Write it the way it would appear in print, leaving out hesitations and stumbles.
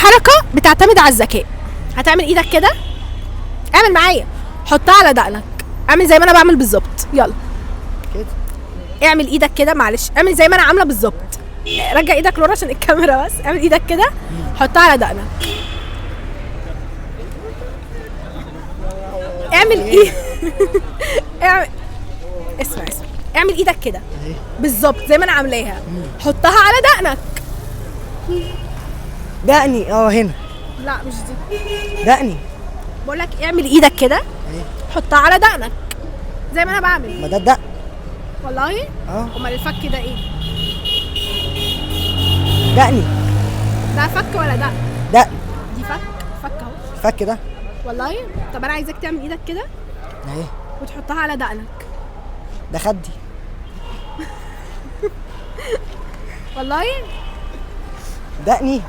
حركه بتعتمد على الذكاء. هتعمل ايدك كده، اعمل معايا، حطها على دقنك، اعمل زي ما انا بعمل بالظبط. يلا كده اعمل ايدك كده، معلش اعمل زي ما انا عامله بالظبط. رجع ايدك لورا عشان الكاميرا بس. اعمل ايدك كده، حطها على دقنك. اعمل ايه اعمل اسمع اعمل ايدك كده بالظبط زي ما انا عاملاها، حطها على دقنك. دقني هنا. لا مش دي، دقني. بقول لك اعمل ايدك كده، حطها على دقنك زي ما انا بعمل. ما ده الدقن. والله امال الفك ده ايه؟ دقني. ده فك ولا دقن؟ دقن. دي فك اهو. الفك ده. والله طب انا عايزاك تعمل ايدك كده اهي وتحطها على دقنك. ده خدي. والله دقني.